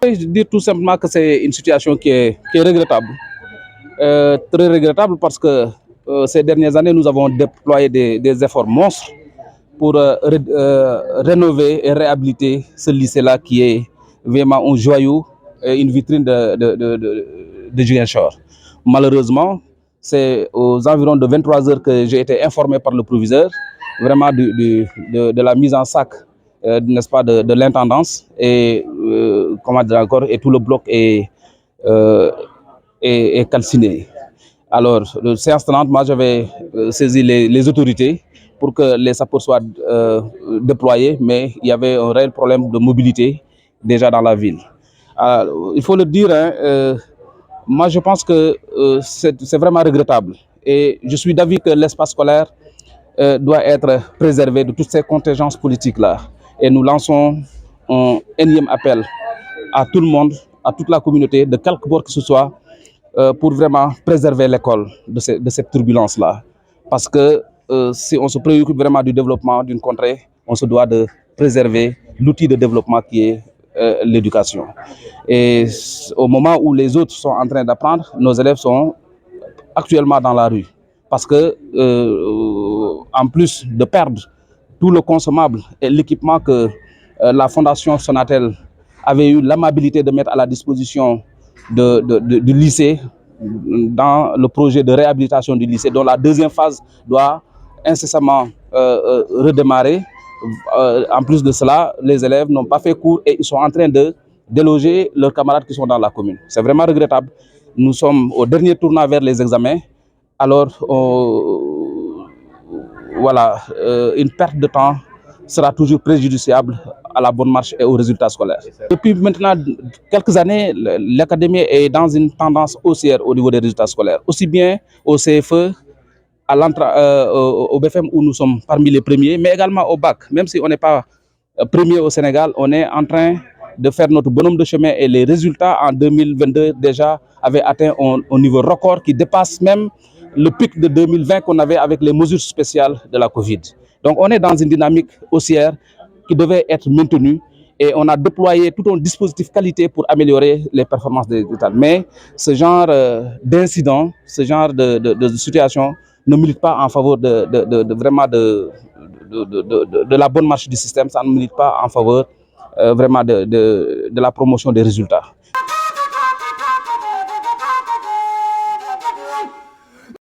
Je dire tout simplement que c'est une situation qui est regrettable. Très regrettable parce que ces dernières années, nous avons déployé des efforts monstres pour rénover et réhabiliter ce lycée-là qui est vraiment un joyau et une vitrine de Ziguinchor. Malheureusement, c'est aux environs de 23 heures que j'ai été informé par le proviseur vraiment de la mise en sac, n'est-ce pas, de l'intendance et comment dire encore, et tout le bloc euh, est calciné. Alors, le séance tenante, moi j'avais saisi les autorités pour que les sapeurs soient déployés, mais il y avait un réel problème de mobilité déjà dans la ville. Alors, il faut le dire, hein, moi je pense que c'est vraiment regrettable. Et je suis d'avis que l'espace scolaire doit être préservé de toutes ces contingences politiques-là. Et nous lançons un énième appel à tout le monde, à toute la communauté, de quelque bord que ce soit, pour vraiment préserver l'école de cette turbulence-là. Parce que si on se préoccupe vraiment du développement d'une contrée, on se doit de préserver l'outil de développement qui est l'éducation. Et au moment où les autres sont en train d'apprendre, nos élèves sont actuellement dans la rue. Parce que, en plus de perdre tout le consommable et l'équipement que la Fondation Sonatel avait eu l'amabilité de mettre à la disposition du lycée dans le projet de réhabilitation du lycée, dont la deuxième phase doit incessamment redémarrer. En plus de cela, les élèves n'ont pas fait cours et ils sont en train de déloger leurs camarades qui sont dans la commune. C'est vraiment regrettable. Nous sommes au dernier tournant vers les examens. Alors, voilà, une perte de temps sera toujours préjudiciable à la bonne marche et aux résultats scolaires. Depuis maintenant quelques années, l'académie est dans une tendance haussière au niveau des résultats scolaires, aussi bien au CFE, au BFM où nous sommes parmi les premiers, mais également au bac. Même si on n'est pas premier au Sénégal, on est en train de faire notre bonhomme de chemin et les résultats en 2022 déjà avaient atteint un niveau record qui dépasse même le pic de 2020 qu'on avait avec les mesures spéciales de la Covid. Donc on est dans une dynamique haussière qui devait être maintenue et on a déployé tout un dispositif qualité pour améliorer les performances des États. Mais ce genre d'incident, ce genre de situation ne milite pas en faveur vraiment de la bonne marche du système, ça ne milite pas en faveur vraiment de la promotion des résultats.